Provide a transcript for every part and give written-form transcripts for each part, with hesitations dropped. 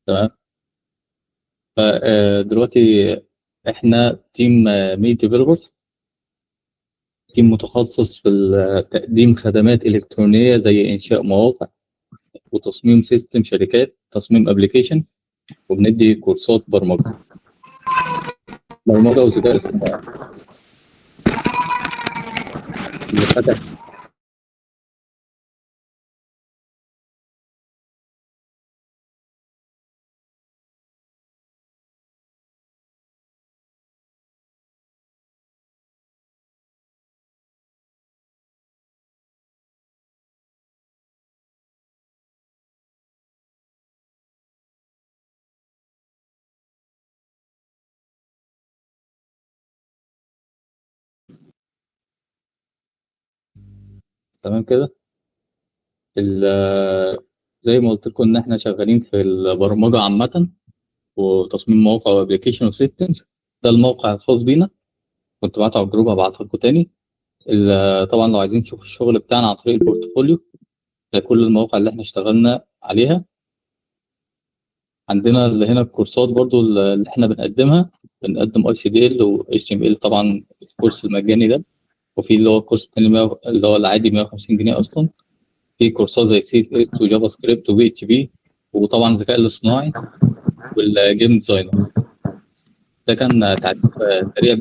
تمام. فدلوقتي احنا تيم ميد ديفلوبرز، تيم متخصص في تقديم خدمات إلكترونية زي إنشاء مواقع وتصميم سيستم شركات، تصميم ابلكيشن، وبندي كورسات برمجة وذكاء اصطناعي. اللي فتح تمام كده. زي ما قلت لكم ان احنا شغالين في البرمجة عامة وتصميم مواقع وابلكيشن وسيستمز. ده الموقع الخاص بينا، كنت بعته على الجروب، هبعته لكم تاني. طبعا لو عايزين تشوفوا الشغل بتاعنا عن طريق البورتفوليو، ده كل المواقع اللي احنا اشتغلنا عليها. عندنا اللي هنا الكورسات برضو اللي احنا بنقدمها. بنقدم اي سي دي ال و اتش ام ال، طبعا الكورس المجاني ده. وفي اللي هو الكورس التاني اللي هو العادي 150 جنيه اصلا. في كورسات زي سي اس اس وجافا سكريبت وبي اتش بي، وطبعا الذكاء الاصطناعي والجيم ديزاينر. ده كان تعريف سريع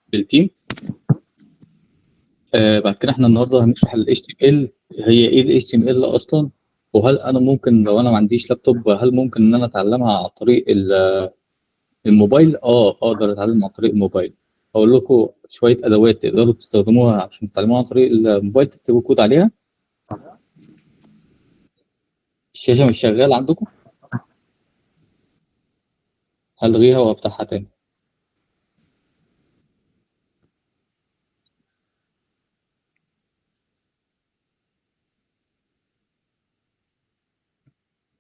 بالتيم. بعد كده احنا النهارده هنشرح ال HTML. هي ايه ال HTML اصلا؟ وهل انا ممكن لو انا ما عنديش لابتوب، هل ممكن ان انا اتعلمها عن طريق الموبايل؟ اقدر اتعلم عن طريق الموبايل. اقول لكم شويه ادوات تقدروا تستخدموها عشان تتعلموها عن طريق الموبايل، تكتبوا كود عليها. الشاشه مش شغاله عندكم؟ هلغيها وافتحها تاني.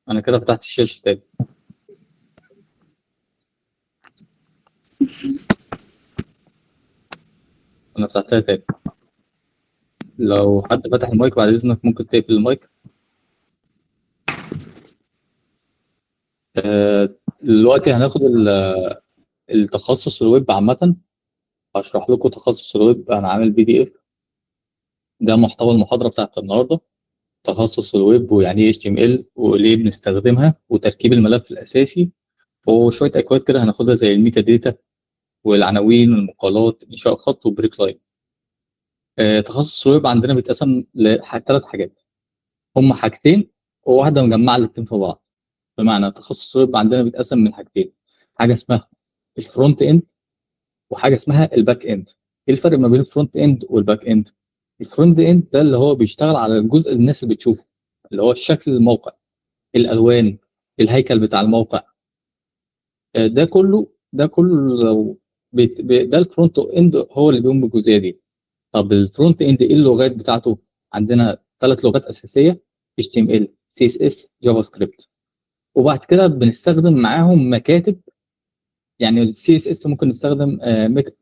انا كده فتحت الشاشه تاني. انا فتحتها تاني. لو حد فتح المايك بعد اذنك ممكن تقفل المايك. دلوقتي هناخد التخصص الويب عامه. هشرح لكم تخصص الويب. انا عامل PDF. ده محتوى المحاضره بتاعت النهارده. تخصص الويب ويعني ايه HTML وليه بنستخدمها وتركيب الملف الاساسي، وشويه اكواد كده هناخدها زي الميتا داتا والعناوين والمقالات، انشاء خط وبريك لاين. تخصص الويب عندنا بيتقسم لثلاث حاجات. هم حاجتين وواحده مجمعه الاتنين في بعض. بمعنى تخصص الويب عندنا بيتقسم من حاجتين: حاجه اسمها الفرونت اند، وحاجه اسمها الباك اند. ايه الفرق ما بين الفرونت اند والباك اند؟ الفرونت اند ده اللي هو بيشتغل على الجزء اللي الناس اللي بتشوفه، اللي هو شكل الموقع، الالوان، الهيكل بتاع الموقع. ده كله لو ده الفرونت اند هو اللي بيقوم بالجزئيه دي. طب الفرونت اند ايه اللغات بتاعته؟ عندنا ثلاث لغات اساسيه: HTML CSS جافا سكريبت. وبعد كده بنستخدم معاهم مكاتب. يعني ال CSS ممكن نستخدم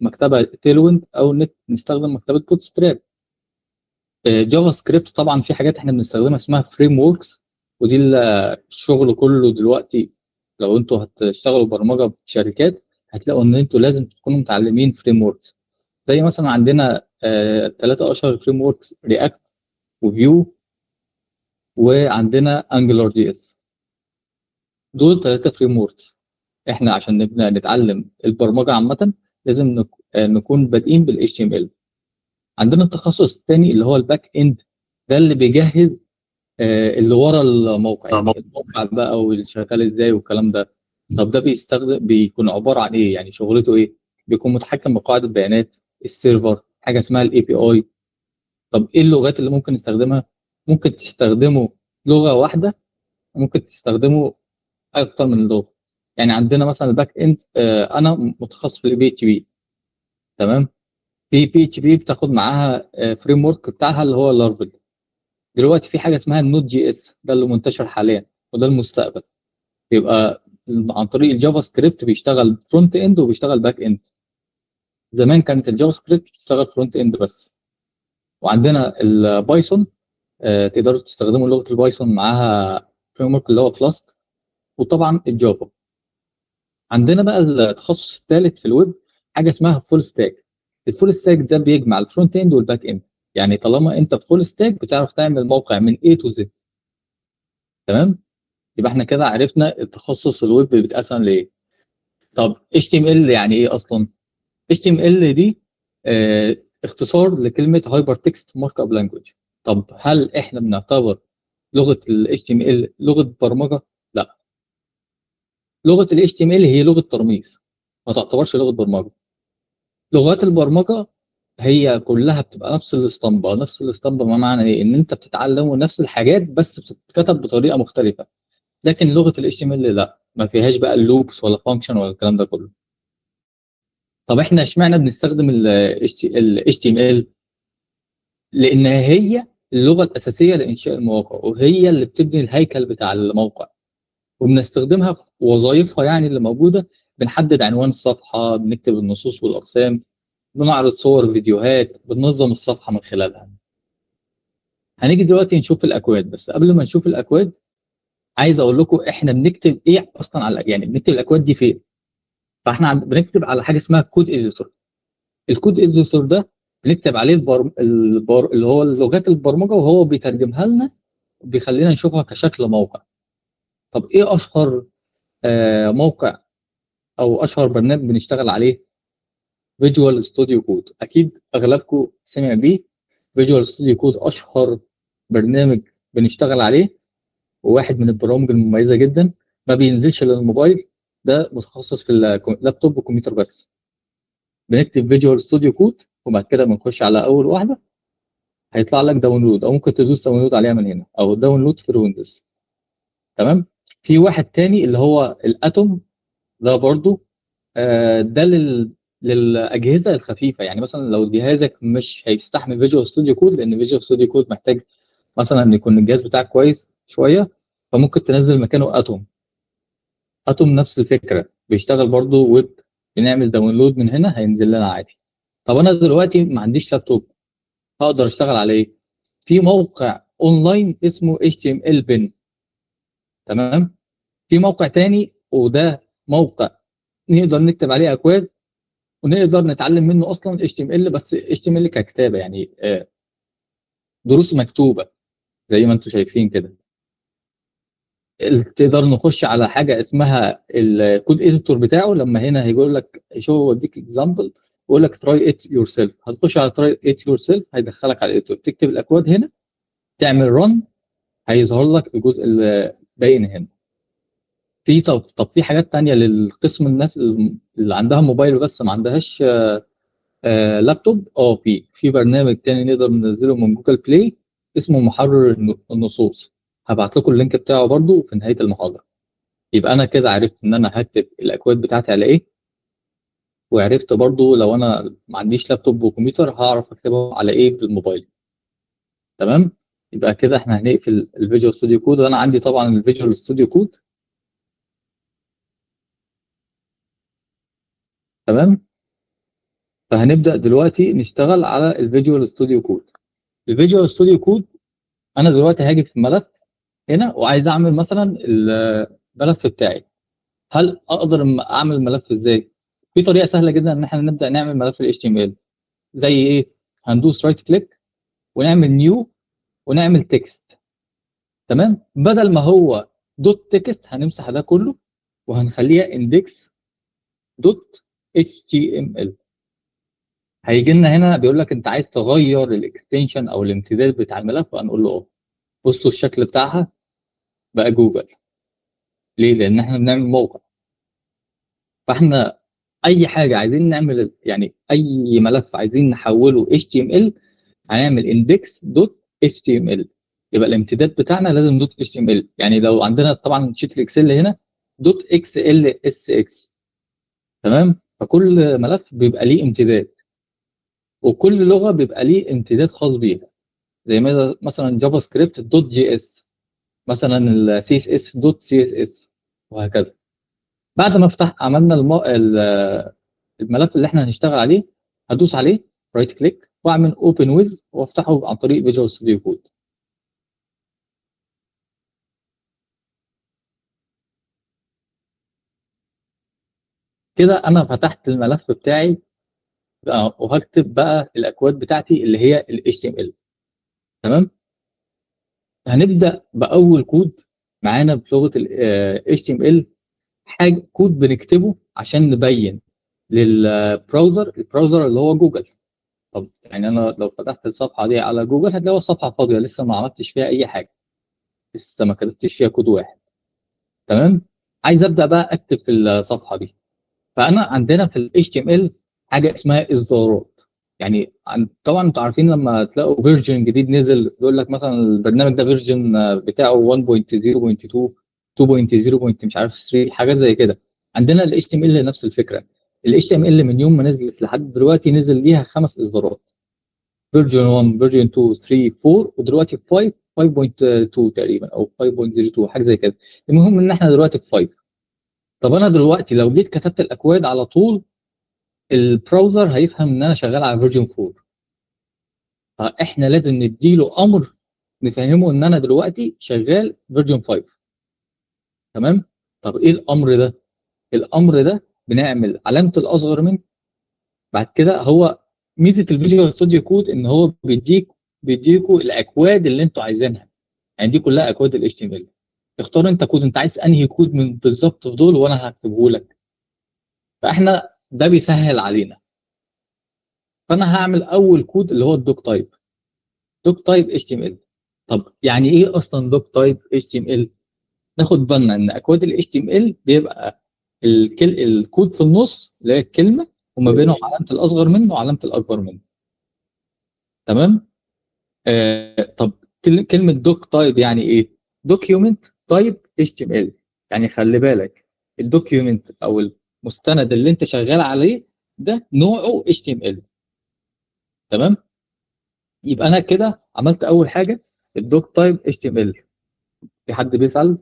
مكتبه تيلويند، او نستخدم مكتبه بوتستراب. جافا سكريبت طبعا في حاجات احنا بنستخدمها اسمها فريم وركس. ودي الشغل كله دلوقتي. لو انتوا هتشتغلوا برمجه في شركات، هتلاقوا ان انتوا لازم تكونوا متعلمين فريم وركس. زي مثلا عندنا ثلاثه اشهر فريم وركس: رياكت، وفيو، وعندنا انجلر دي اس. دول ثلاثه فريم وركس. احنا عشان نبدا نتعلم البرمجه عامه لازم نكون بادئين بال HTML. عندنا التخصص الثاني اللي هو الباك اند. ده اللي بيجهز اللي ورا الموقع، يعني الموقع بقى والشغال ازاي والكلام ده. طب ده بيكون عباره عن ايه؟ يعني شغلته ايه؟ بيكون متحكم بقواعد البيانات، السيرفر، حاجه اسمها API. طب ايه اللغات اللي ممكن نستخدمها؟ ممكن تستخدموا لغه واحده، ممكن تستخدموا اكتر من لغه. يعني عندنا مثلا الباك اند، انا متخصص في البي اتش بي. تمام. في بي اتش بي بتاخد معاها فريم ورك بتاعها اللي هو لارفل. دلوقتي في حاجه اسمها النود جي اس، ده اللي منتشر حاليا وده المستقبل. يبقى عن طريق الجافا سكريبت بيشتغل فرونت اند وبيشتغل باك اند. زمان كانت الجافا سكريبت بتشتغل فرونت اند بس. وعندنا البايثون. تقدروا تستخدموا لغه البايثون معاها فريم ورك اللي هو فلاسك. وطبعا الجافا. عندنا بقى التخصص الثالث في الويب حاجه اسمها فول ستاك. الفول ستاك ده بيجمع الفرونت اند والباك اند، يعني طالما انت في فول ستاك بتعرف تعمل موقع من A to Z. تمام. يبقى احنا كده عرفنا التخصص الويب بيتقسم لايه. طب HTML يعني ايه اصلا؟ HTML دي اختصار لكلمه هايبر تكست مارك اب لانجوج. طب هل احنا بنعتبر لغه ال HTML لغه برمجه؟ لا، لغه ال HTML هي لغه ترميز، ما تعتبرش لغه برمجه. لغات البرمجه هي كلها بتبقى نفس الاسطمبه. نفس الاسطمبه ما معنى ايه؟ ان انت بتتعلم نفس الحاجات بس بتتكتب بطريقه مختلفه. لكن لغه ال HTML لا، ما فيهاش بقى اللوبس ولا فانكشن ولا الكلام ده كله. طب احنا اشمعنى بنستخدم ال HTML؟ لان هي اللغه الاساسيه لانشاء المواقع، وهي اللي بتبني الهيكل بتاع الموقع، وبنستخدمها في وظائفها يعني اللي موجوده. بنحدد عنوان الصفحه، بنكتب النصوص والاقسام، بنعرض صور فيديوهات، بننظم الصفحه من خلالها. هنيجي دلوقتي نشوف الاكواد، بس قبل ما نشوف الاكواد عايز اقول لكم احنا بنكتب ايه اصلا على، يعني بنكتب الاكواد دي فين. فاحنا بنكتب على حاجه اسمها كود اديتور. الكود اديتور ده بنكتب عليه اللي هو لغات البرمجه، وهو بيترجمها لنا بيخلينا نشوفها كشكل موقع. طب ايه اشهر موقع او اشهر برنامج بنشتغل عليه؟ فيجوال ستوديو كود. اكيد اغلبكم سمع بيه. فيجوال ستوديو كود اشهر برنامج بنشتغل عليه، وواحد من البرامج المميزه جدا. ما بينزلش للموبايل، ده متخصص في اللابتوب والكمبيوتر بس. بنكتب فيجوال ستوديو كود وبعد كده بنخش على اول واحده، هيطلع لك داونلود، او ممكن تدوس داونلود عليها من هنا، او داونلود في الويندوز. تمام. في واحد تاني اللي هو الاتوم، ده برضو ده للاجهزه الخفيفه. يعني مثلا لو جهازك مش هيستحمل فيجوال ستوديو كود، لان فيجوال ستوديو كود محتاج مثلا ان يكون الجهاز بتاعك كويس شويه، فممكن تنزل مكانه اتوم. اتوم نفس الفكره، بيشتغل برضو ويب. بنعمل داونلود من هنا هينزل لنا عادي. طب انا دلوقتي ما عنديش لابتوب، هقدر اشتغل عليه في موقع اونلاين اسمه HTML بن. تمام. في موقع تاني، وده موقع نقدر نكتب عليه اكواد ونقدر نتعلم منه اصلا HTML، بس HTML ككتابه يعني دروس مكتوبه زي ما انتم شايفين كده. تقدر نخش على حاجه اسمها الكود اديتور بتاعه. لما هنا هيقول لك شو اديك اكزامبل، يقول لك تراي ات يور سيلف. هتخش على تراي ات يور سيلف، هيدخلك على الاديتور، تكتب الاكواد هنا، تعمل رن، هيظهر لك الجزء اللي باين هنا. طب في حاجات تانية للقسم الناس اللي عندها موبايل بس ما عندهاش لابتوب. في برنامج تاني نقدر ننزله من جوجل بلاي اسمه محرر النصوص. هبعت لكم اللينك بتاعه برضو في نهاية المحاضرة. يبقى انا كده عرفت ان انا هكتب الاكواد بتاعتي على ايه، وعرفت برضو لو انا ما عنديش لابتوب وكمبيوتر هعرف اكتبها على ايه بالموبايل. تمام. يبقى كده احنا هنقفل الفيجوال ستوديو كود، وانا عندي طبعا الفيجوال ستوديو كود. تمام. فهنبدأ دلوقتي نشتغل على الفيجوال ستوديو كود. الفيجوال ستوديو كود، انا دلوقتي هاجي في الملف هنا وعايز اعمل مثلا الملف بتاعي. هل اقدر اعمل ملف ازاي؟ في طريقه سهله جدا ان احنا نبدا نعمل ملف ال HTML. زي ايه؟ هندوس رايت كليك ونعمل نيو ونعمل تكست. تمام. بدل ما هو دوت تكست هنمسح ده كله وهنخليها اندكس دوت HTML. هيجي لنا هنا بيقول لك انت عايز تغير الاكستنشن او الامتداد بتاع الملف، هنقول له اه. بصوا الشكل بتاعها بقى جوجل. ليه؟ لان احنا بنعمل موقع. فاحنا اي حاجه عايزين نعمل، يعني اي ملف عايزين نحوله HTML، هنعمل index دوت HTML. يبقى الامتداد بتاعنا لازم دوت HTML. يعني لو عندنا طبعا شيت الاكسل هنا دوت XLSX. تمام. فكل ملف بيبقى ليه امتداد، وكل لغه بيبقى ليه امتداد خاص بيها. زي مثلا جافا سكريبت دوت JS، مثلا ال CSS دوت CSS، وهكذا. بعد ما عملنا الملف اللي احنا هنشتغل عليه، هدوس عليه رايت كليك واعمل اوبن ويز وافتحه عن طريق فيجوال ستوديو كود. كده انا فتحت الملف بتاعي وهكتب بقى الاكواد بتاعتي اللي هي ال HTML. تمام. هنبدا باول كود معانا بلغه ال HTML، حاجه كود بنكتبه عشان نبين البراوزر اللي هو جوجل. طب يعني انا لو فتحت الصفحه دي على جوجل هتلاقي الصفحه فاضيه، لسه ما عملتش فيها اي حاجه، لسه ما كتبتش فيها كود واحد. تمام. عايز ابدا بقى اكتب في الصفحه دي. فانا عندنا في ال HTML حاجه اسمها اصدارات. يعني طبعا انتوا عارفين لما تلاقوا فيرجن جديد نزل يقول لك مثلا البرنامج ده فيرجن بتاعه 1.0.2 2.0. مش عارف 3 حاجات زي كده. عندنا ال HTML نفس الفكره. ال HTML من يوم ما نزلت لحد دلوقتي نزل ليها 5 اصدارات: فيرجن 1 فيرجن 2 3 4 ودلوقتي 5 5.2 تقريبا او 5.02 حاجه زي كده. المهم ان احنا دلوقتي في 5. طب انا دلوقتي لو جيت كتبت الاكواد على طول البراوزر هيفهم ان انا شغال على فيرجن 4. فاحنا لازم نديله امر نفهمه ان انا دلوقتي شغال فيرجن 5. تمام. طب ايه الامر ده؟ الامر ده بنعمل علامه الاصغر من. بعد كده هو ميزه الفيجوال ستوديو كود ان هو بيديكوا الاكواد اللي انتوا عايزينها. يعني دي كلها اكواد ال HTML. اختار انت كود، انت عايز انهي كود من بالظبط في دول وانا هكتبه لك. فاحنا ده بيسهل علينا. فانا هعمل اول كود اللي هو الدوك تايب. دوك تايب HTML. طب يعني ايه اصلا دوك تايب HTML؟ ناخد بالنا ان اكواد ال HTML بيبقى الكود في النص اللي هي الكلمه، وما بينهم علامه الاصغر منه وعلامه الاكبر منه. تمام. طب كلمه دوك تايب يعني ايه؟ دوكيومنت تايب HTML. يعني خلي بالك الدوكيومنت او المستند اللي انت شغال عليه ده نوعه HTML. تمام. يبقى انا كده عملت اول حاجه الدوك تايب HTML. في حد بيسأل؟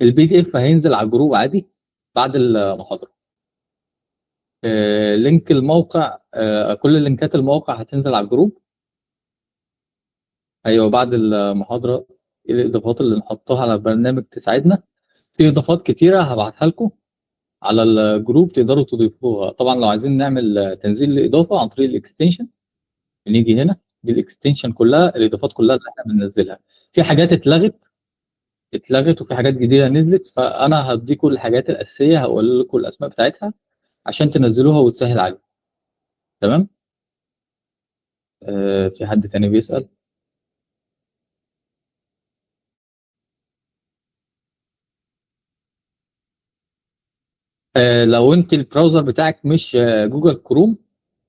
PDF هينزل على الجروب عادي بعد المحاضرة. لينك الموقع، كل لينكات الموقع هتنزل على الجروب. ايوه بعد المحاضرة. إيه الاضافات اللي نحطها على البرنامج تساعدنا؟ في اضافات كتيرة هبعتها لكم على الجروب تقدروا تضيفوها. طبعا لو عايزين نعمل تنزيل الاضافة عن طريق الاكستنشن بنيجي هنا. دي الاكستنشن كلها، الاضافات كلها اللي احنا بننزلها. في حاجات اتلغت وفي حاجات جديدة نزلت، فانا هديكم الحاجات الاساسية هقول لكم الاسماء بتاعتها عشان تنزلوها وتسهل عليكم. تمام. في حد تاني بيسأل؟ لو انت البراوزر بتاعك مش جوجل كروم،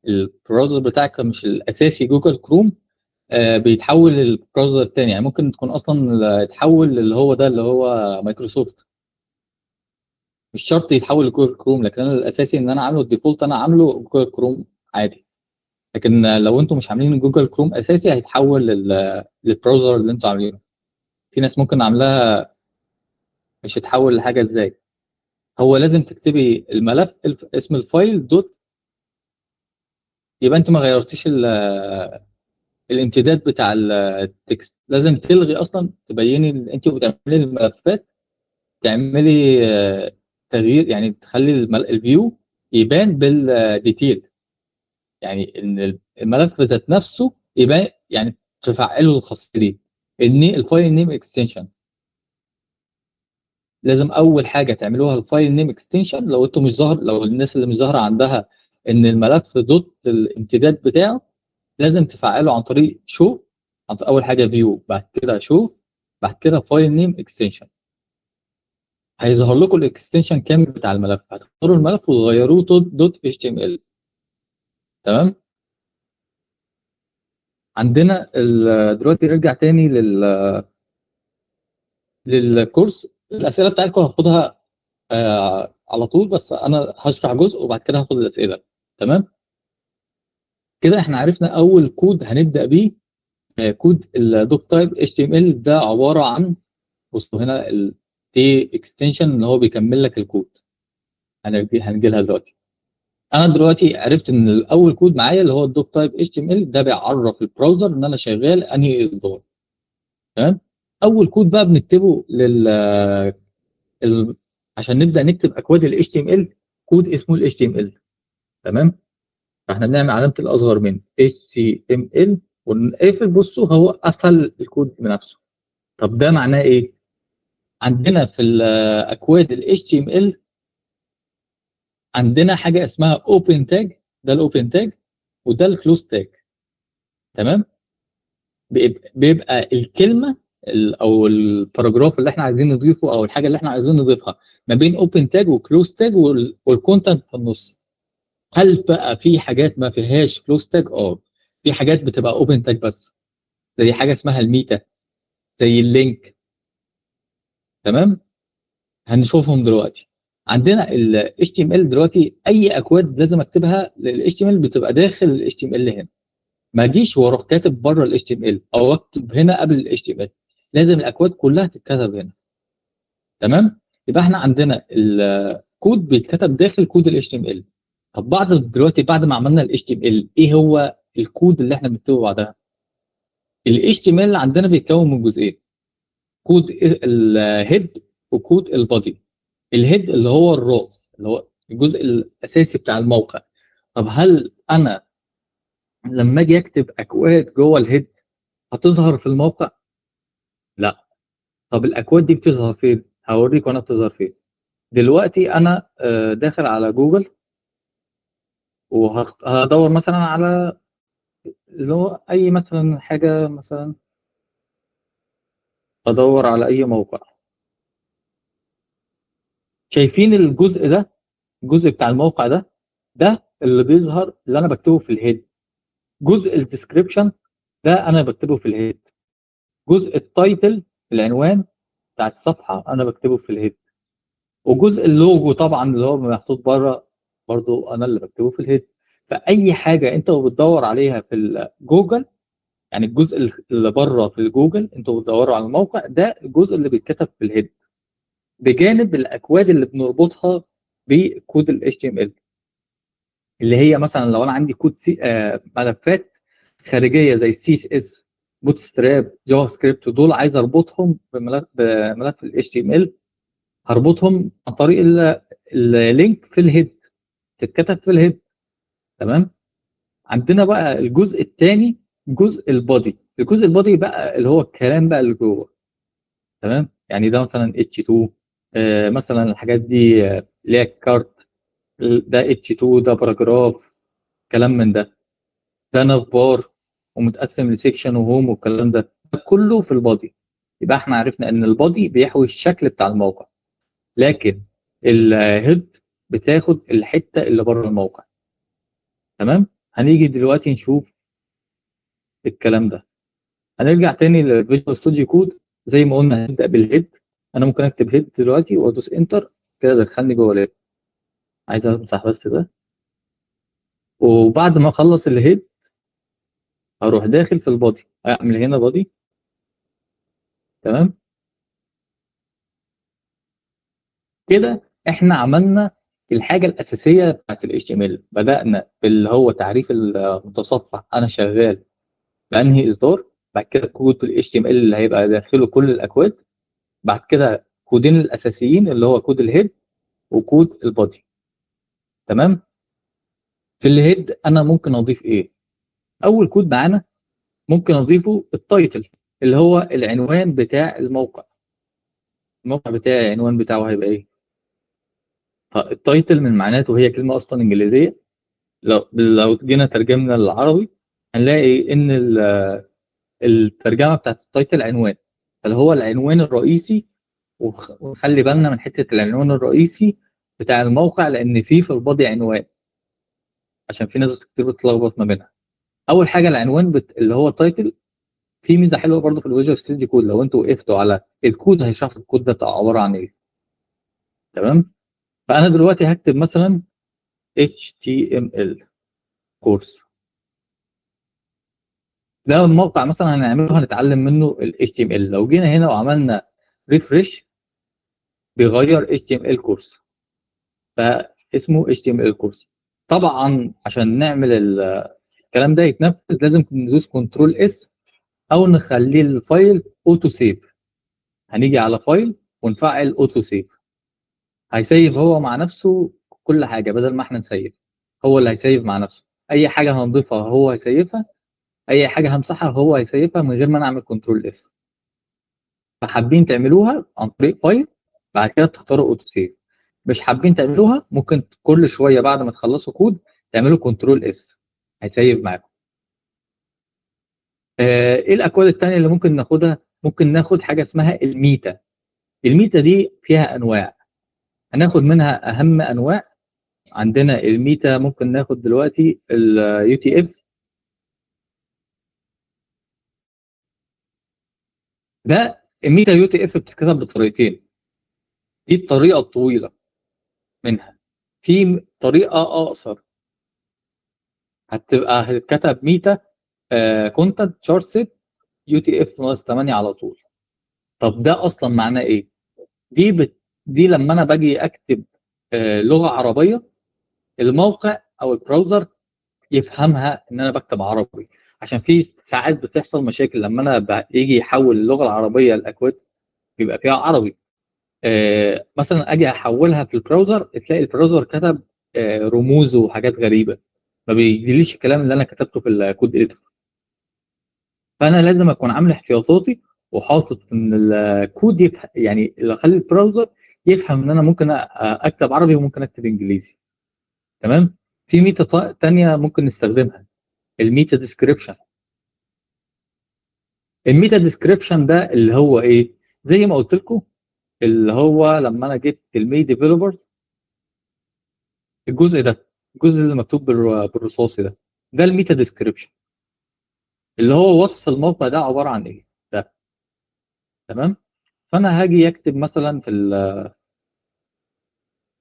البراوزر بتاعك مش الاساسي جوجل كروم، بيتحول للبراوزر التاني. يعني ممكن تكون اصلا تحول اللي هو ده اللي هو مايكروسوفت. مش شرط يتحول لجوجل كروم، لكن انا الاساسي ان انا عامله الديفولت انا عامله جوجل كروم عادي. لكن لو انتم مش عاملين جوجل كروم اساسي هيتحول للبراوزر اللي انتم عاملينه. في ناس ممكن عاملاها مش هتحول لحاجه ازاي. هو لازم تكتبي الملف اسم الفايل دوت. يبقى انت ما غيرتيش الامتداد بتاع التكست. لازم تلغي اصلا تبيني انت بتعملي الملفات، تعملي تغيير، يعني تخلي الفيو يبان بالديتيل. يعني ان الملف ذات نفسه يبان، يعني تفعله الخاصيه دي. الفايل نيم اكستنشن لازم اول حاجه تعملوها الفايل نيم اكستنشن. لو انتم مش ظاهر، لو الناس اللي مش ظاهره عندها ان الملف دوت الامتداد بتاعه، لازم تفعله عن طريق شو. اول حاجه فيو، بعد كده شو، بعد كده فايل نيم اكستنشن. هيظهر لكم الاكستنشن كامل بتاع الملف، هتختاروا الملف وتغيروه دوت اتش تي ام ال. تمام. عندنا دلوقتي نرجع تاني للكورس. الاسئله بتاعتكم هاخدها على طول، بس انا هشرح جزء وبعد كده هاخد الاسئله. تمام. كده احنا عرفنا اول كود هنبدا بيه. كود الدوك تايب اتش تي ام ال ده عباره عن، بصوا هنا دي اكستنشن اللي هو بيكمل لك الكود. هنجي لها دلوقتي. انا دلوقتي عرفت ان الاول كود معايا اللي هو الدوك تايب اتش ام ال ده بيعرف البراوزر ان انا شغال انهي اصدار. تمام. اول كود بقى بنكتبه ال... عشان نبدا نكتب اكواد ال HTML، كود اسمه ال HTML. تمام. فاحنا بنعمل علامه الاصغر من HTML ونقفل. بصوا هو قفل الكود بنفسه. طب ده معناه ايه؟ عندنا في الاكواد ال HTML عندنا حاجه اسمها اوبن تاج، ده الاوبن تاج، وده الكلوز تاج. تمام. بيبقى الكلمه او الباراجراف اللي احنا عايزين نضيفه او الحاجه اللي احنا عايزين نضيفها ما بين اوبن تاج وكلوز تاج والكونتنت في النص. هل بقى في حاجات ما فيهاش كلوز تاج؟ في حاجات بتبقى اوبن تاج بس، زي حاجه اسمها الميتا، زي اللينك. تمام. هنشوفهم دلوقتي. عندنا ال HTML دلوقتي اي اكواد لازم اكتبها لل HTML بتبقى داخل ال HTML هنا. ما اجيش واروح كاتب بره ال HTML او اكتب هنا قبل ال HTML. لازم الاكواد كلها تتكتب هنا. تمام. يبقى احنا عندنا الكود بيتكتب داخل كود ال HTML. طب بعد ما عملنا ال HTML ايه هو الكود اللي احنا بنكتبه بعدها؟ ال HTML عندنا بيتكون من جزئين: كود الهيد وكود البادي. الهيد اللي هو الراس، اللي هو الجزء الاساسي بتاع الموقع. طب هل انا لما اجي اكتب اكواد جوه الهيد هتظهر في الموقع؟ لا. طب الاكواد دي بتظهر فين؟ هوريك وانا بتظهر فين. دلوقتي انا داخل على جوجل وهدور مثلا على اللي هو اي مثلا حاجه، مثلا ادور على اي موقع. شايفين الجزء ده؟ الجزء بتاع الموقع ده اللي بيظهر اللي انا بكتبه في الهيد. جزء الديسكريبشن ده انا بكتبه في الهيد. جزء التايتل، العنوان بتاع الصفحه، انا بكتبه في الهيد. وجزء اللوجو طبعا اللي هو محطوط بره برضو انا اللي بكتبه في الهيد. فاي حاجه انت بتدور عليها في الجوجل، يعني الجزء اللي بره في الجوجل انتوا بتدوروا على الموقع ده، الجزء اللي بيتكتب في الهيد بجانب الاكواد اللي بنربطها بكود ال HTML. اللي هي مثلا لو انا عندي كود ملفات خارجيه زي CSS، بوت ستراب، جافا سكريبت، دول عايز اربطهم بملف ال HTML. هربطهم عن طريق اللينك في الهيد، تتكتب في الهيد. تمام. عندنا بقى الجزء الثاني، جزء البادي. الجزء البادي بقى اللي هو الكلام بقى اللي جوه. تمام. يعني ده مثلا H2، مثلا الحاجات دي اللي هي الكارت، ده H2، ده باراجراف، كلام من ده ناف بار ومتقسم لسيكشن وهوم والكلام ده كله في البادي. يبقى احنا عرفنا ان البادي بيحوي الشكل بتاع الموقع، لكن الهيد بتاخد الحته اللي بره الموقع. تمام. هنيجي دلوقتي نشوف الكلام ده. هنرجع تاني للفيجوال ستوديو كود. زي ما قلنا هنبدا بالهيد. انا ممكن اكتب هيد دلوقتي وادوس انتر كده دخلني جوه الهيد. عايز امسح بس ده. وبعد ما اخلص الهيد هروح داخل في البادي، اعمل هنا بادي. تمام. كده احنا عملنا الحاجه الاساسيه بتاعت ال HTML. بدانا باللي هو تعريف المتصفح، انا شغال بانهي اصدار. بعد كده كود ال HTML اللي هيبقى داخله كل الاكواد. بعد كده كودين الاساسيين اللي هو كود الهيد وكود البادي. تمام. في الهيد انا ممكن اضيف ايه؟ اول كود معانا ممكن اضيفه التايتل، اللي هو العنوان بتاع الموقع. الموقع بتاعي العنوان بتاعه هيبقى ايه؟ التايتل من معناته هي كلمه اصلا انجليزيه. لو جينا ترجمنا للعربي هنلاقي ان الترجمه بتاعت التايتل عنوان، اللي هو العنوان الرئيسي. ونخلي بالنا من حته العنوان الرئيسي بتاع الموقع، لان في البادي عنوان، عشان في ناس كتير بتتلخبط ما بينها. اول حاجه العنوان اللي هو التايتل. في ميزه حلوه برضو في الفيجوال ستوديو كود، لو انتوا وقفتوا على الكود هيشرح الكود ده عباره عن ايه. تمام. فانا دلوقتي هكتب مثلا HTML كورس. ده الموقع مثلا هنعمله هنتعلم منه ال HTML. لو جينا هنا وعملنا ريفرش بيغير HTML كورس، فاسمه HTML كورس. طبعا عشان نعمل الكلام ده يتنفذ لازم ندوس كنترول اس او نخليه الفايل اوتو سيف. هنيجي على فايل ونفعل اوتو سيف، هيسيف هو مع نفسه كل حاجه بدل ما احنا نسيف. هو اللي هيسيف مع نفسه، اي حاجه هنضيفها هو هيسيفها، اي حاجه همسحها هو هيسيفها من غير ما نعمل كنترول اس. فحابين تعملوها عن طريق فايل، بعد كده تختاروا اوتو سيف. مش حابين تعملوها ممكن كل شويه بعد ما تخلصوا كود تعملوا كنترول اس، هيسيف معاكم. ايه الاكواد الثانيه اللي ممكن ناخدها؟ ممكن ناخد حاجه اسمها الميتا. الميتا دي فيها انواع، هناخد منها اهم انواع. عندنا الميتا ممكن ناخد دلوقتي اليو تي اف. ده الميتا يو تي اف بتتكتب بطريقتين، دي الطريقه الطويله منها. في طريقه اقصر هتتكتب ميتا كونتنت شارت سيت يو تي اف ناقص 8 على طول. طب ده اصلا معناه ايه؟ دي لما انا باجي اكتب لغه عربيه، الموقع او البراوزر يفهمها ان انا بكتب عربي. عشان في ساعات بتحصل مشاكل لما انا يجي يحول اللغه العربيه لاكواد بيبقى فيها عربي. مثلا اجي احولها في البراوزر تلاقي البراوزر كتب رموز وحاجات غريبه، ما بيجيليش الكلام اللي انا كتبته في الكود اديتور. فانا لازم اكون عامل احتياطاتي وحاطط ان الكود يعني اللي اخلي البراوزر يفهم ان انا ممكن اكتب عربي وممكن اكتب انجليزي. تمام. في ميتا تانية ممكن نستخدمها، الميتا ديسكريبشن. الميتا ديسكريبشن ده اللي هو ايه؟ زي ما قلت لكم، اللي هو لما انا جبت المي ديفلوبر، الجزء ده، الجزء اللي مكتوب بالرصاصي ده الميتا ديسكريبشن، اللي هو وصف الموقع ده عباره عن ايه ده. تمام. فانا هاجي اكتب مثلا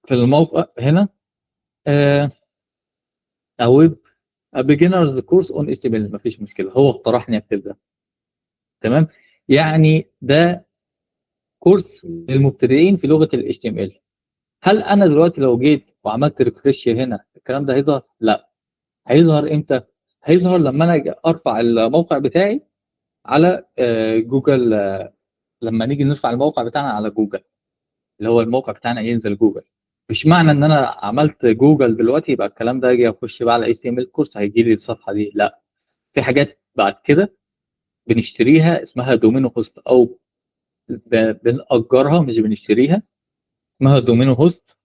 في الموقع هنا ويب بيجنرز كورس اون اتش تي ام ال، مفيش مشكله، هو اقترحني اكتب ده. تمام. يعني ده كورس للمبتدئين في لغه الاتش تي ام ال. هل انا دلوقتي لو جيت وعملت ريفرش هنا الكلام ده هيظهر؟ لا. هيظهر امتى؟ هيظهر لما انا أجي ارفع الموقع بتاعي على جوجل. لما نيجي نرفع الموقع بتاعنا على جوجل، اللي هو الموقع بتاعنا ينزل جوجل. مش معنى ان انا عملت جوجل دلوقتي يبقى الكلام ده اجي اخش بقى على اتش تي ام ال كورس هيجي لي الصفحه دي، لا. في حاجات بعد كده بنشتريها اسمها دومينو هوست، او بنأجرها مش بنشتريها، اسمها دومينو هوست.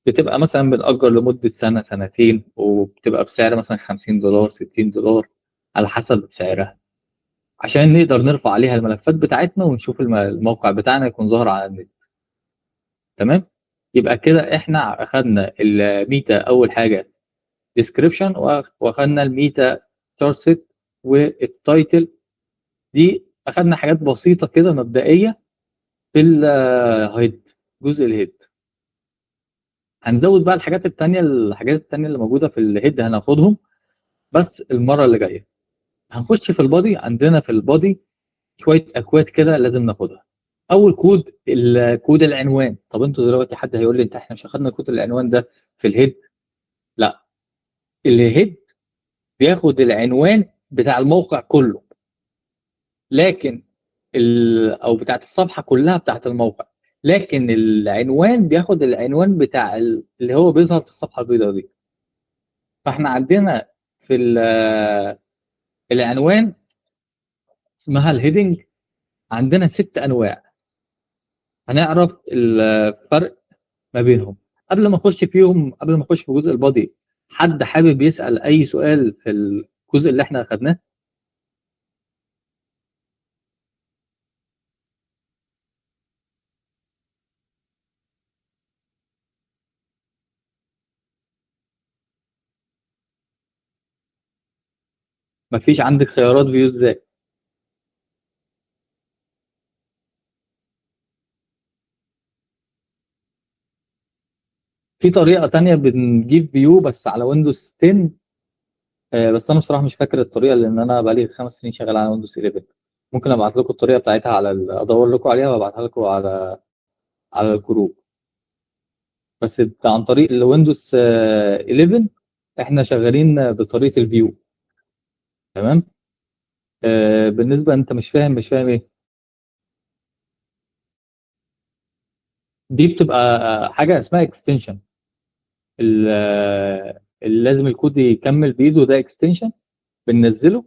بتبقى مثلا بنأجر لمدة سنة سنتين، وبتبقى بسعر مثلا $50 $60 على حسب سعرها، عشان نقدر نرفع عليها الملفات بتاعتنا ونشوف الموقع بتاعنا يكون ظاهر على النت. تمام. يبقى كده احنا اخدنا الميتا اول حاجة ديسكريبشن، واخدنا الميتا تارست والتايتل. دي اخدنا حاجات بسيطة كده مبدئية في الهيد، جزء الهيد. هنزود بقى الحاجات التانية اللي موجودة في الهيد هناخدهم بس المرة اللي جاية. هنخش في البادي. عندنا في البادي شوية أكواد كده لازم ناخدها. أول كود الكود العنوان. طب أنتوا دلوقتي حد هيقول لي إحنا مش أخدنا كود العنوان ده في الهيد؟ لا. الهيد بياخد العنوان بتاع الموقع كله، لكن أو بتاعت الصفحة كلها بتاعت الموقع، لكن العنوان بياخد العنوان بتاع اللي هو بيظهر في الصفحة البيضاء دي. فاحنا عندنا في العنوان اسمها الهيدنج، عندنا 6 انواع. هنعرف الفرق ما بينهم. قبل ما اخش في جزء البادي، حد حابب يسأل اي سؤال في الجزء اللي احنا اخدناه؟ مفيش عندك خيارات فيو ازاي؟ في طريقة تانية بنجيب فيو بس على ويندوز 10. بس انا بصراحة مش فاكر الطريقة لان انا بقالي 5 سنين شغال على ويندوز 11. ممكن ابعت لكم الطريقة بتاعتها ادور لكم عليها وابعتها لكم على الجروب. بس عن طريق الويندوز 11 احنا شغالين بطريقه الفيو. تمام. بالنسبه انت مش فاهم ايه. دي بتبقى حاجه اسمها اكستنشن. اللي لازم الكود يكمل بايده ده اكستنشن. بننزله.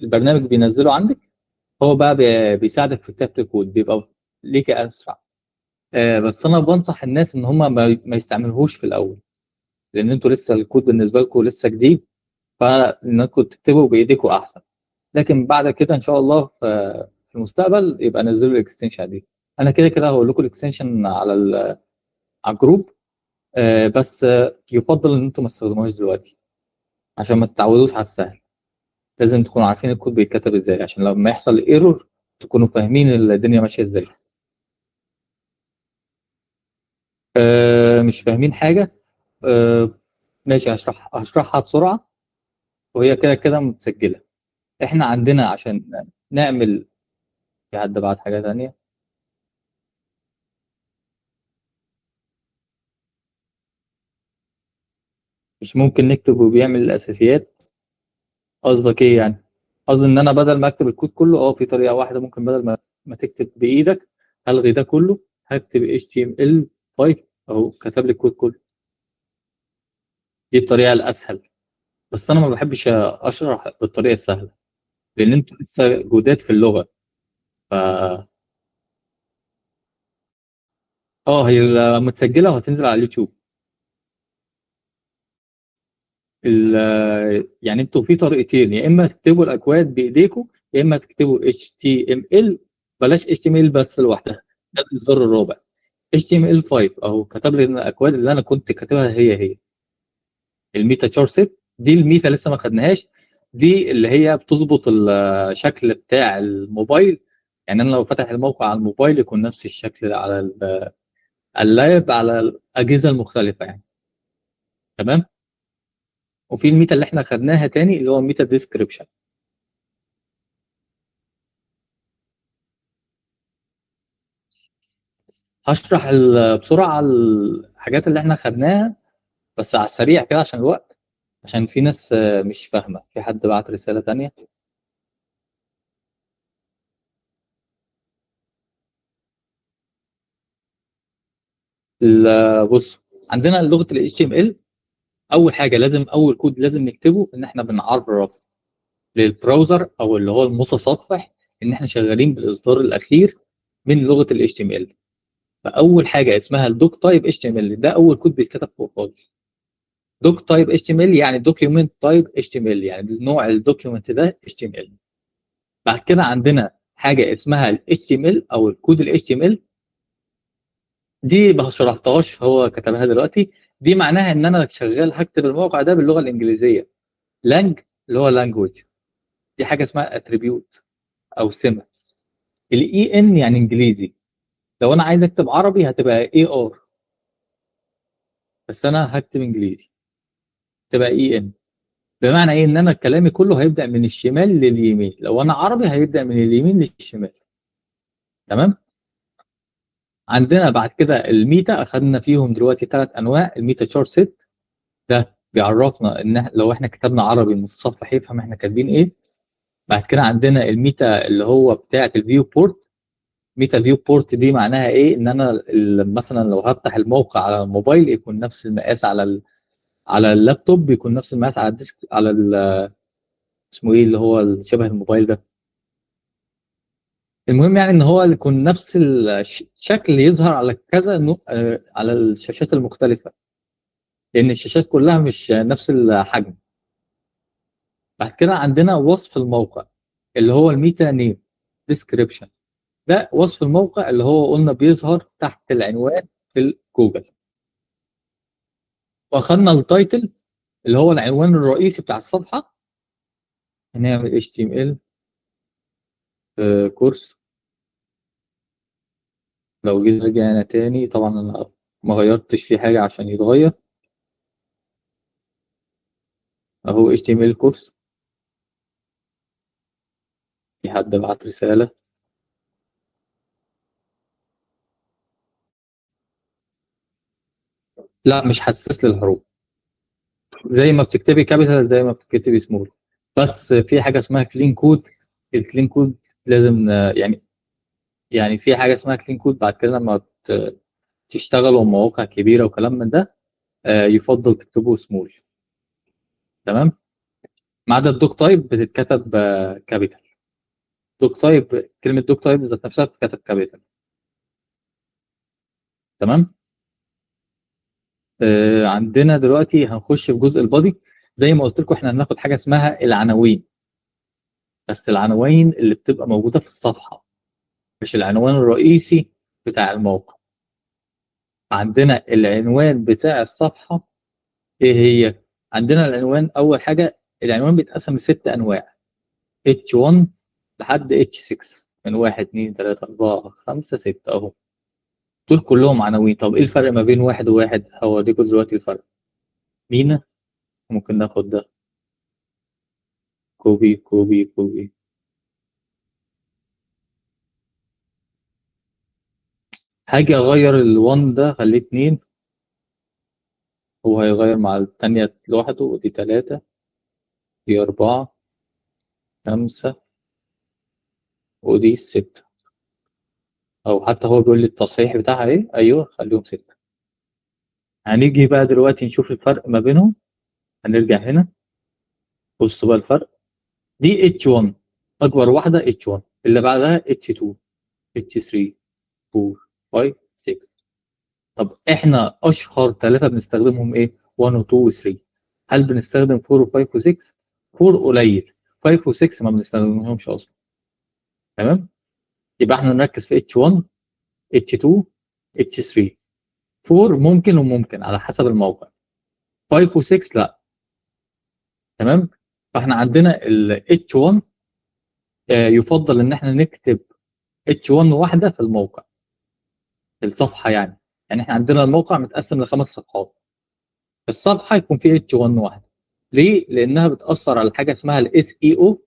البرنامج بينزله عندك. هو بقى بيساعدك في كتابه الكود، بيبقى ليك اسرع. بس انا بنصح الناس ان هم ما يستعملوهوش في الاول، لان انتوا لسه الكود بالنسبه لكم لسه جديد، فانكم تكتبوا بايديكم احسن. لكن بعد كده ان شاء الله في المستقبل يبقى نزلوا الاكستنشن دي. انا كده كده هقول لكم الاكستنشن على الجروب. بس يفضل ان انتم ما تستخدموهاش دلوقتي عشان ما تتعودوش على السهل. لازم تكونوا عارفين الكود بيتكتب ازاي عشان لما يحصل ايرور تكونوا فاهمين الدنيا ماشيه ازاي. مش فاهمين حاجه. آه، ماشي، هشرحها بسرعه. وهي كده كده متسجله. احنا عندنا عشان نعمل. في حد بعت حاجه تانية. مش ممكن نكتب وبيعمل الاساسيات؟ قصدك ايه يعني؟ قصدي ان انا بدل ما اكتب الكود كله، في طريقه واحده ممكن بدل ما تكتب بايدك. هلغي ده كله. هكتب HTML5 اهو كتب لي الكود كله. دي الطريقه الاسهل. بس انا ما بحبش اشرح بالطريقه السهله، لان انتوا لسه جداد في اللغه. ف هي متسجله وهتنزل على اليوتيوب. يعني انتوا في طريقتين، يا اما تكتبوا الاكواد بايديكم، يا اما تكتبوا HTML. بلاش HTML بس لوحدها. ده الزر الرابع. HTML5 اهو كتب لي ان الاكواد اللي انا كنت كاتبها هي الميتا تشار سيت. دي الميتا لسه ما خدناهاش. دي اللي هي بتظبط الشكل بتاع الموبايل. يعني انا لو فتح الموقع على الموبايل يكون نفس الشكل على اللاب على الاجهزه المختلفه يعني. تمام. وفي الميتا اللي احنا خدناها تاني اللي هو ميتا ديسكريبشن. هشرح بسرعه الحاجات اللي احنا خدناها، بس على السريع كده عشان الوقت. عشان في ناس مش فاهمه، في حد بعت رساله تانية. بص، عندنا لغه ال HTML. اول حاجه لازم، اول كود لازم نكتبه ان احنا بنعرف للبراوزر او اللي هو المتصفح ان احنا شغالين بالاصدار الاخير من لغه ال HTML. فاول حاجه اسمها الدوك تايب HTML، ده اول كود بيتكتب فوق خالص. دوك تايب HTML يعني دوكيومنت تايب HTML، يعني نوع الدوكيومنت ده HTML. بعد كده عندنا حاجه اسمها ال HTML او الكود ال HTML. دي ما شرحتهاش، هو كتبها دلوقتي. دي معناها ان انا شغال هكتب الموقع ده باللغه الانجليزيه. لانج اللي هو لانجوج. دي حاجه اسمها اتريبيوت او سمه. الاي ان يعني انجليزي. لو انا عايز اكتب عربي هتبقى AR. بس انا هكتب انجليزي تبقى EN. بمعنى ايه؟ ان انا كلامي كله هيبدا من الشمال لليمين، لو انا عربي هيبدا من اليمين للشمال. تمام. عندنا بعد كده الميتا، اخذنا فيهم دلوقتي ثلاث انواع. الميتا تشار سيت ده بيعرفنا ان لو احنا كتبنا عربي المتصفح يفهم احنا كاتبين ايه. بعد كده عندنا الميتا اللي هو بتاعه الفيو بورت. ميتا فيو بورت دي معناها ايه؟ ان انا مثلا لو هفتح الموقع على الموبايل يكون نفس المقاس على اللابتوب، يكون نفس المقاس على الديسك على اسمه ايه اللي هو شبه الموبايل ده. المهم يعني ان هو يكون نفس الشكل يظهر على كذا على الشاشات المختلفه، لان الشاشات كلها مش نفس الحجم. بعد كده عندنا وصف الموقع اللي هو الميتا نيم ديسكريبشن. ده وصف الموقع اللي هو قلنا بيظهر تحت العنوان في جوجل. واخدنا التايتل اللي هو العنوان الرئيسي بتاع الصفحه. هنعمل HTML كورس. لو جيت رجعنا تاني، طبعا انا ما غيرتش فيه حاجه عشان يتغير. اهو HTML كورس. في حد بعت رساله. لا، مش حساس للحروف. زي ما بتكتبي كابيتال زي ما بتكتبي سمول، بس في حاجه اسمها كلين كود. الكلين كود لازم يعني في حاجه اسمها كلين كود بعد كده لما تشتغلوا مواقع كبيره وكلام من ده يفضل تكتبوا سمول. تمام. ما عدا الدوك تايب بتتكتب كابيتال. دوك تايب، كلمه دوك تايب ذات نفسها بتتكتب كابيتال. تمام. عندنا دلوقتي هنخش في جزء البادي. زي ما قلت لكم احنا هناخد حاجه اسمها العناوين، بس العناوين اللي بتبقى موجوده في الصفحه، مش العنوان الرئيسي بتاع الموقع. عندنا العنوان بتاع الصفحة. ايه هي؟ عندنا العنوان اول حاجة، العنوان بيتقسم لست انواع، H1 لحد H6، من 1 2 3 4 5 6 اهو. دول كلهم عناوين. طب ايه الفرق ما بين واحد وواحد؟ هوريكم دلوقتي الفرق. مينا، ممكن ناخد ده كوبي كوبي كوبي. هاجي اغير ال1 ده خليه 2، هو هيغير مع الثانية لوحده، ودي 3 دي 4 5 ودي 6. او حتى هو بيقول لي التصحيح بتاعها ايه، ايوه خليهم 6. هنيجي بقى دلوقتي نشوف الفرق ما بينهم. هنرجع هنا، بصوا بقى الفرق. دي H1 اكبر واحده، H1 اللي بعدها H2 H3 4 5 6. طب احنا اشهر ثلاثه بنستخدمهم ايه؟ 1 و 2 و 3. هل بنستخدم 4 و 5 و 6؟ 4 قليل، 5 و 6 ما بنستخدمهمش اصلا. تمام. يبقى احنا نركز في H1 H2 H3. 4 ممكن وممكن على حسب الموقع، 5 و 6 لا. تمام. فاحنا عندنا ال H1 يفضل ان احنا نكتب H1 واحده في الموقع، في الصفحه يعني. يعني احنا عندنا الموقع متقسم لخمس صفحات، الصفحه يكون فيه H1 واحده. ليه؟ لانها بتاثر على حاجه اسمها الاس اي او.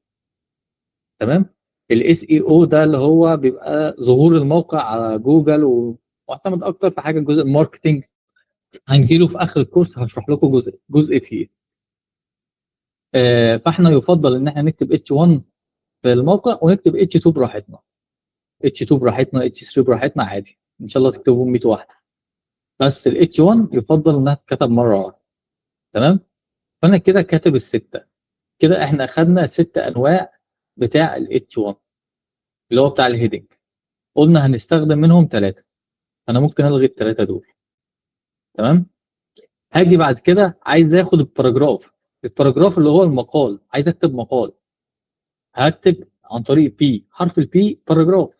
تمام. الاس اي او ده اللي هو بيبقى ظهور الموقع على جوجل، ومعتمد اكتر في حاجه جزء الماركتنج. هنجيله في اخر الكورس، هشرح لكم جزء فيه. فاحنا يفضل ان احنا نكتب H1 في الموقع ونكتب H2 براحتنا. H2 براحتنا، H3 براحتنا عادي، ان شاء الله تكتبوا 100 واحده. بس ال H1 يفضل انها تتكتب مره واحده. تمام. فانا كده كاتب السته. كده احنا اخدنا ست انواع بتاع ال H1 اللي هو بتاع الهيدنج. قلنا هنستخدم منهم ثلاثه، انا ممكن الغي الثلاثه دول. تمام. هاجي بعد كده عايز اخد الباراجراف. الباراجراف اللي هو المقال، عايز اكتب مقال. هكتب عن طريق بي، حرف البي باراجراف.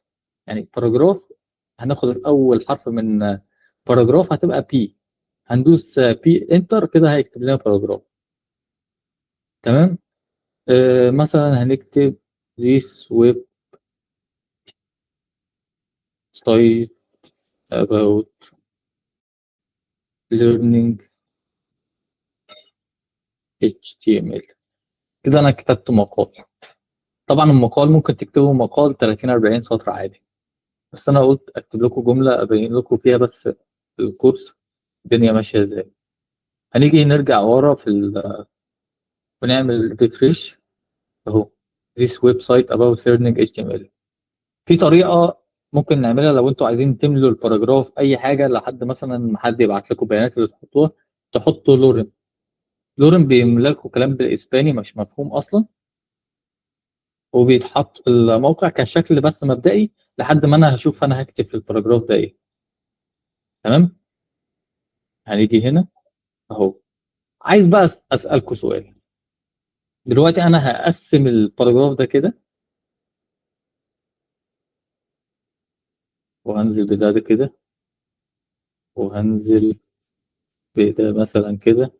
يعني باراجراف، هناخد الاول حرف من باراجراف هتبقى بي. هندوس بي انتر كده هيكتب لنا باراجراف. تمام. مثلا هنكتب this web site about learning HTML. كده انا كتبت مقال. طبعا المقال ممكن تكتبوا مقال 30 40 سطر عادي، بس انا قلت اكتب لكم جمله ابين لكم فيها بس الكورس الدنيا ماشيه ازاي. هنيجي نرجع ورا ونعمل ريفريش اهو. this website about learning HTML. في طريقه ممكن نعملها لو انتوا عايزين تملوا الباراجراف اي حاجه لحد مثلا ما حد يبعت لكم بيانات اللي تحطوها، تحطوا لورن. لورن بيملى لكم كلام بالاسباني مش مفهوم اصلا، وبيتحط في الموقع كشكل بس مبدئي لحد ما انا هشوف انا هكتب في الباراجراف ده ايه. تمام. هنيجي هنا اهو. عايز بقى اسالكم سؤال. دلوقتي انا هقسم الباراجراف ده كده، وهنزل بده كده، وهنزل بده مثلا كده،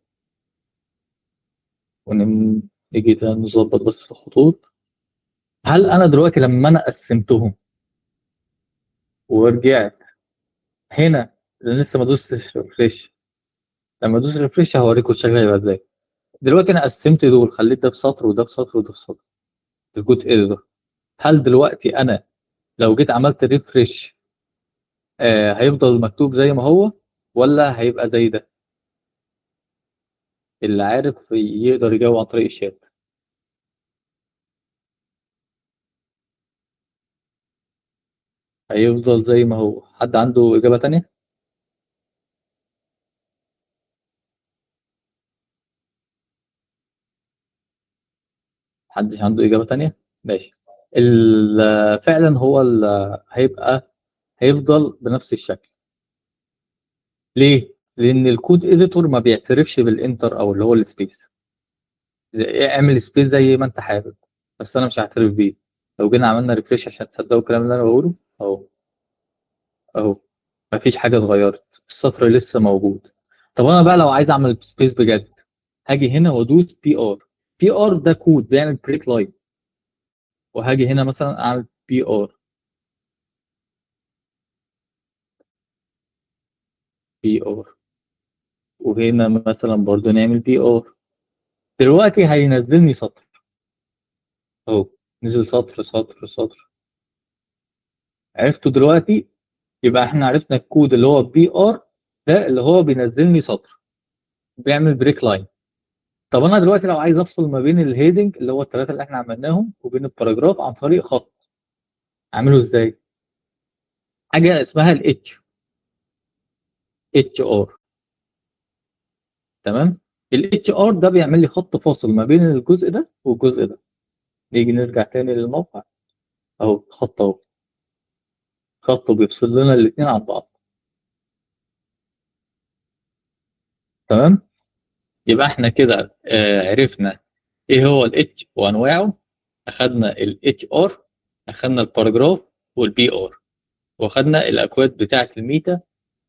ونيجي ده نظبط بس في الخطوط. هل انا دلوقتي لما انا قسمتهم ورجعت هنا، لسه ما دوستش ريفريش، لما ادوس ريفريش هوريكم الشكل هيبقى ازاي. دلوقتي انا قسمت دول، خليت ده في سطر وده في سطر وده في سطر، الجزء ايه ده. هل دلوقتي انا لو جيت عملت ريفريش هيفضل مكتوب زي ما هو ولا هيبقى زي ده؟ اللي عارف يقدر يجاوب عن طريق الشات. هيفضل زي ما هو. حد عنده إجابة تانية؟ محدش عنده إجابة تانية؟ ماشي. فعلا هو هيفضل بنفس الشكل. ليه؟ لأن الكود إديتور ما بيعترفش بالإنتر أو اللي هو السبيس. اعمل سبيس زي ما أنت حابب، بس أنا مش هعترف بيه. لو جينا عملنا ريفريش عشان تصدقوا الكلام اللي أنا بقوله، أهو. أهو. مفيش حاجة اتغيرت، السطر لسه موجود. طب أنا بقى لو عايز أعمل سبيس بجد، هاجي هنا وأدوس بي آر. بي آر ده كود بيعمل بريك لاين، وهاجي هنا مثلا أعمل بي آر. بي آر. وهنا مثلا برضو نعمل بي آر. دلوقتي هينزلني سطر اهو. نزل سطر سطر سطر. عرفته دلوقتي. يبقى احنا عرفنا الكود اللي هو بي ار ده اللي هو بينزلني سطر، بيعمل بريك لاين. طب انا دلوقتي لو عايز افصل ما بين الهيدنج اللي هو الثلاثه اللي احنا عملناهم وبين الباراجراف عن طريق خط، اعمله ازاي؟ حاجه اسمها الاتش. اتش ار. تمام. الاتش ار ده بيعمل لي خط فاصل ما بين الجزء ده والجزء ده. نيجي نرجع تاني للموقع. اهو خط اهو. خط بيفصل لنا الاثنين عن بعض. تمام. يبقى احنا كده عرفنا ايه هو الاتش وانواعه. اخدنا الاتش ار، اخدنا الباراجراف والبي ار، واخدنا الاكواد بتاعه الميتا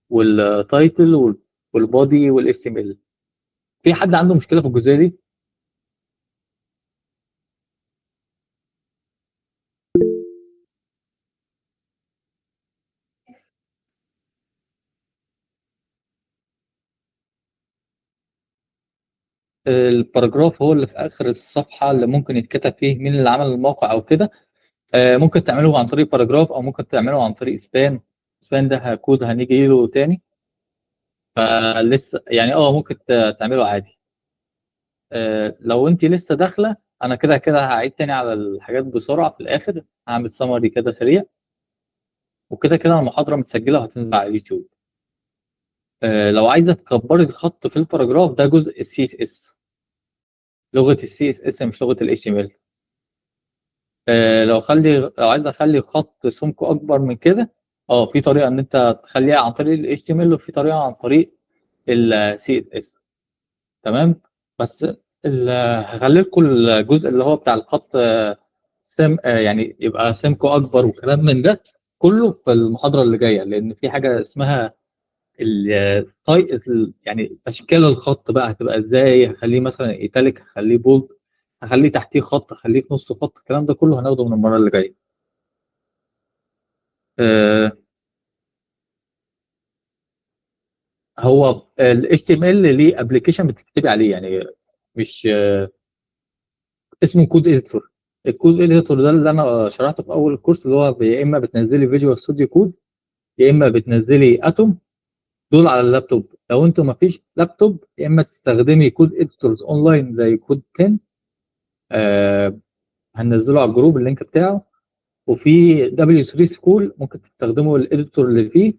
والتايتل والبودي والاس ام ال. في حد عنده مشكله في الجزئيه دي؟ الباراجراف هو اللي في اخر الصفحه اللي ممكن يتكتب فيه مين اللي عمل الموقع او كده. ممكن تعمله عن طريق باراجراف او ممكن تعمله عن طريق سبان. سبان ده كود هنيجي له تاني. فلسه يعني ممكن تعمله عادي. لو انت لسه داخله، انا كده كده هعيد تاني على الحاجات بسرعه في الاخر، هعمل سمري كده سريع. وكده كده المحاضره متسجله وهتنزل على اليوتيوب. لو عايزه تكبري الخط في الباراجراف ده جزء السي اس اس. لغه السي اس اس مش لغه الاتش ام ال. لو عايزه اخلي خط سمكه اكبر من كده، في طريقه ان انت تخليها عن طريق الاتش تي ام ال، وفي طريقه عن طريق السي اس اس. تمام. بس هخلي لكم الجزء اللي هو بتاع الخط سم يعني يبقى سمكه اكبر وكلام من ده كله في المحاضره اللي جايه، لان في حاجه اسمها يعني اشكال الخط بقى هتبقى ازاي. هخليه مثلا ايتاليك، هخليه بولد، هخليه تحتيه خط، هخليه في نص خط. الكلام ده كله هناخده من المره اللي جايه. آه، هو ال HTML ليه ابلكيشن بتكتبي عليه يعني. مش اسمه كود اديتور. الكود اديتور ده اللي انا شرحته في اول الكورس، اللي هو يا اما بتنزلي فيجوال ستوديو كود، يا اما بتنزلي اتوم. دول على اللابتوب. لو انتوا ما فيش لابتوب، يا اما تستخدمي كود اديتورز اونلاين زي كود 10. آه هننزله على الجروب اللينك بتاعه. وفي دبليو 3 سكول ممكن تستخدموا الاديتور اللي فيه.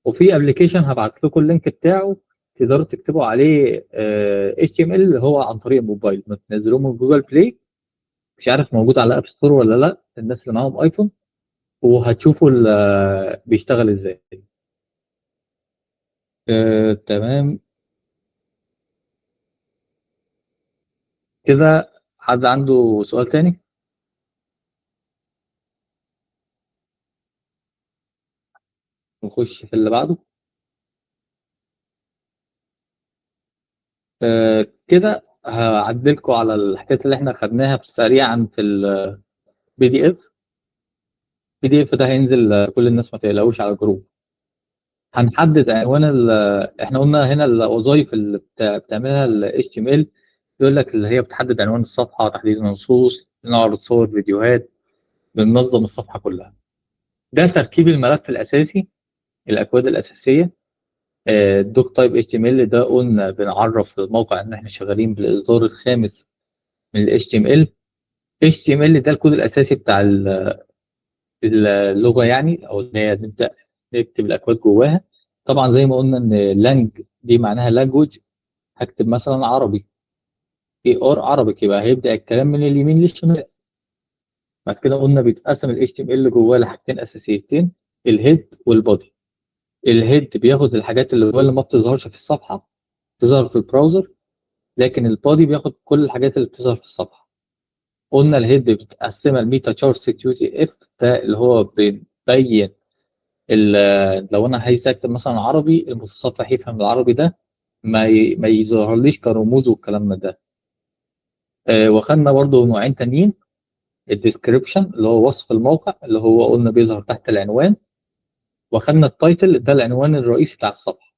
وفي ابلكيشن هبعت لكم اللينك بتاعه، تقدروا تكتبوا عليه HTML اللي هو عن طريق الموبايل. ما تنزلوه من جوجل بلاي. مش عارف موجود على اب ستور ولا لا، الناس اللي معاهم ايفون. وهتشوفوا بيشتغل ازاي. تمام. كده حد عنده سؤال تاني؟ نخش في اللي بعده. كده هعدلكم على الحاجات اللي احنا خدناها سريعا في البي دي اف. البي دي اف ده هينزل كل الناس، ما تقلقوش على الجروب. هنحدد عنوان احنا قلنا هنا الوظائف اللي بتعملها ال HTML. بيقول لك اللي هي بتحدد عنوان الصفحه، تحديد النصوص، نعرض صور، فيديوهات، بننظم الصفحه كلها. ده تركيب الملف الاساسي، الاكواد الاساسيه. الدوك تايب HTML ده قلنا بنعرف الموقع ان احنا شغالين بالاصدار الخامس من ال HTML. HTML ده الكود الاساسي بتاع اللغه، يعني او اللي هي نبدا نكتب الاكواد جواها. طبعا زي ما قلنا ان لانج دي معناها لانجوج، هكتب مثلا عربي، عربي، يبقى هيبدا الكلام من اليمين للشمال. بعد كده قلنا بيتقسم ال HTML جواه لحاجتين اساسيتين، الهيد والبودي. الهيد بياخد الحاجات اللي جوه اللي ما بتظهرش في الصفحه، تظهر في البراوزر، لكن البودي بياخد كل الحاجات اللي بتظهر في الصفحه. قلنا الهيد بتقسمها الميتا تشارت سكيورتي اف، ده اللي هو بيبين لو انا عايز اكتب مثلا عربي، المتصفح يفهم العربي ده، ما يظهرليش كرموز والكلام ده. وخدنا برضو نوعين تانيين، الديسكريبشن اللي هو وصف الموقع، اللي هو قلنا بيظهر تحت العنوان. وخدنا التايتل، ده العنوان الرئيسي بتاع الصفحه.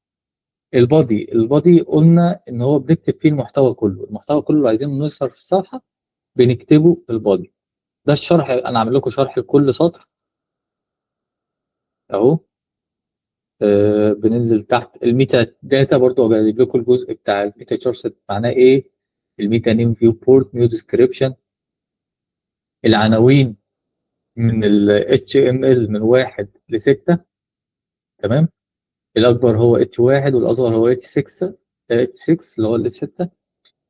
البادي قلنا ان هو بنكتب فيه المحتوى كله، اللي عايزين نظهر في الصفحه بنكتبه في البادي. ده الشرح، انا عامل لكم شرح لكل سطر اهو. بننزل تحت الميتا داتا، برضو بجيب لكم الجزء بتاع الميتا تشارت معناه ايه، الميتا نيم فيو بورت نيو ديسكريبشن، العناوين من ال HTML من 1 ل 6. تمام. الاكبر هو H1 والاصغر هو H6. H6 اللي هو ال 6.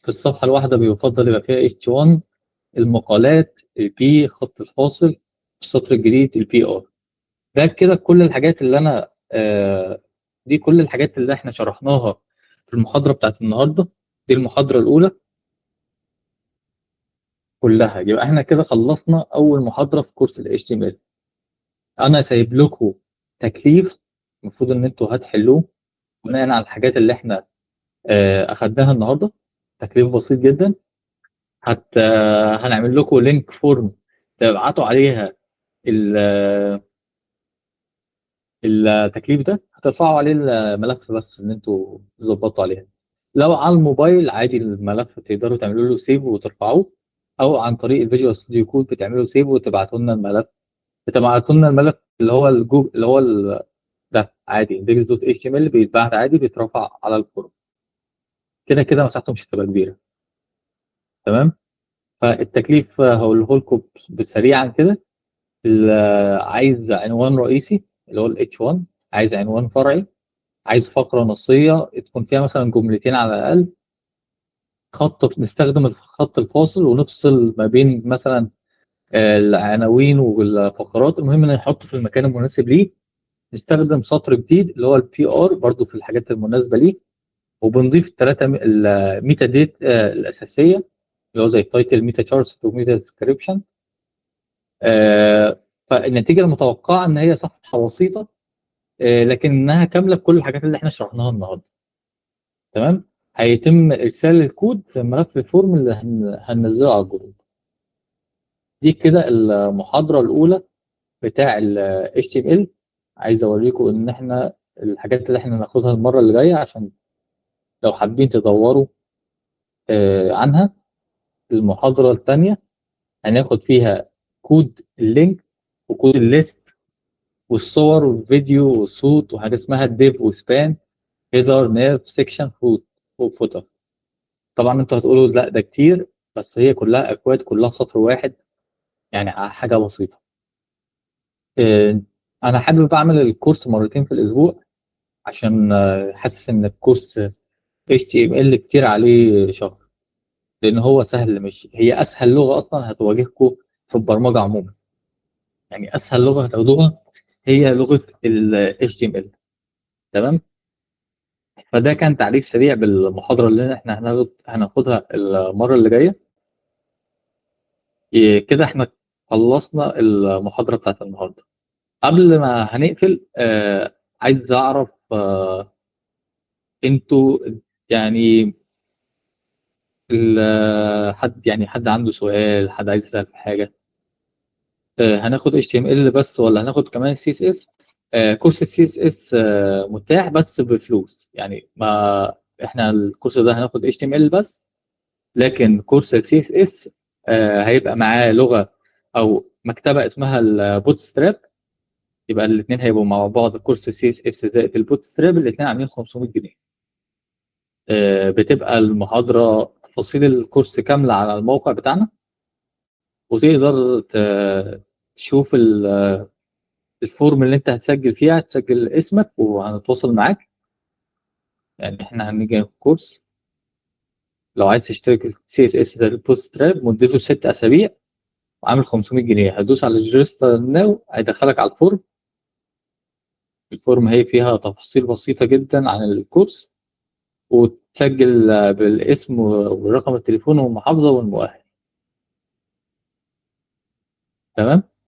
في الصفحه الواحده بيفضل يبقى فيها H1 المقالات، البي خط الفاصل، السطر الجديد البي ار. ده كده كل الحاجات اللي انا دي كل الحاجات اللي احنا شرحناها في المحاضره بتاعت النهارده. دي المحاضره الاولى كلها. يبقى احنا كده خلصنا اول محاضره في كورس ال HTML. انا سايب لكم تكليف المفروض ان انتوا هتحلوه بناء على الحاجات اللي احنا اخدناها النهارده. تكليف بسيط جدا. حتى هنعمل لكم لينك فورم تبعتوا عليها التكليف ده، هترفعوا عليه الملف بس ان انتوا تظبطوا عليها. لو على الموبايل عادي الملف تقدروا تعملوا له سيف وترفعوه، او عن طريق الفيجوال ستوديو كود بتعملوا سيف وتبعتوا لنا الملف. بتبعتوا لنا الملف اللي هو الجوجل اللي هو ده عادي index دوت اتش ام ال بيتبعت عادي، بيترفع على الفورم. كده كده مساحته مش هتبقى كبيره. تمام. فالتكليف هقوله لكم سريعا كده. عايز عنوان رئيسي اللي هو الاتش 1، عايز عنوان فرعي، عايز فقرة نصية تكون فيها مثلا جملتين على الأقل، نستخدم الخط الفاصل ونفصل ما بين مثلا العناوين والفقرات، المهم ان نحطه في المكان المناسب ليه. نستخدم سطر جديد اللي هو البي ار برضو في الحاجات المناسبة ليه. وبنضيف الثلاثة الميتا ديت الأساسية اللي هو زي التايتل، ميتا تشارتس وميتا ديسكريبشن. فالنتيجة المتوقعة ان هي صفحة بسيطة لكنها كاملة بكل الحاجات اللي احنا شرحناها النهارده. تمام. هيتم ارسال الكود في ملف الفورم اللي هننزله على الجروب. دي كده المحاضره الاولى بتاع ال HTML. عايز اوريكم ان احنا الحاجات اللي احنا ناخدها المره اللي جايه، عشان لو حابين تدوروا عنها. المحاضره الثانيه هناخد فيها كود اللينك وكود الليست والصور والفيديو والصوت وحاجه اسمها الديف وسبان، هيدر نيرف سيكشن فوت وفوتر. طبعا انتوا هتقولوا لا ده كتير، بس هي كلها اكواد، كلها سطر واحد، يعني حاجه بسيطه. آه، انا حابب اعمل الكورس مرتين في الاسبوع، عشان حاسس ان الكورس HTML كتير عليه شهر، لان هو سهل، مش هي اسهل لغه اصلا هتواجهكم في البرمجه عموما. يعني اسهل لغه هتاخدوها هي لغه ال HTML. تمام. فده كان تعريف سريع بالمحاضره اللي احنا هناخدها المره اللي جايه. كده احنا خلصنا المحاضره بتاعت النهارده. قبل ما هنقفل عايز اعرف انتوا يعني حد عنده سؤال، حد عايز يسأل في حاجة. هناخد HTML بس ولا هناخد كمان CSS؟ كورس CSS متاح بس بفلوس، يعني ما احنا الكورس ده هناخد HTML بس، لكن كورس CSS هيبقى معاه لغة او مكتبة اسمها البوت ستراب. يبقى الاثنين هيبقوا مع بعض كورس سي اس اس زائد البوت ستراب، الاثنين عاملين 500 جنيه. بتبقى المحاضرة تفاصيل الكورس كاملة على الموقع بتاعنا، وتقدر تشوف الفورم اللي انت هتسجل فيها، هتسجل اسمك وهنتواصل معاك. يعني احنا هنيجي الكورس، لو عايز تشترك سي اس اس زائد البوت ستراب مدته 6 اسابيع وعامل 500 جنيه، هتدوس على ريجستر ناو، هيدخلك على الفورم. الفورم هي فيها تفاصيل بسيطة جدا عن الكورس، وتسجل بالاسم ورقم التليفون والمحافظة والمؤهل. تمام.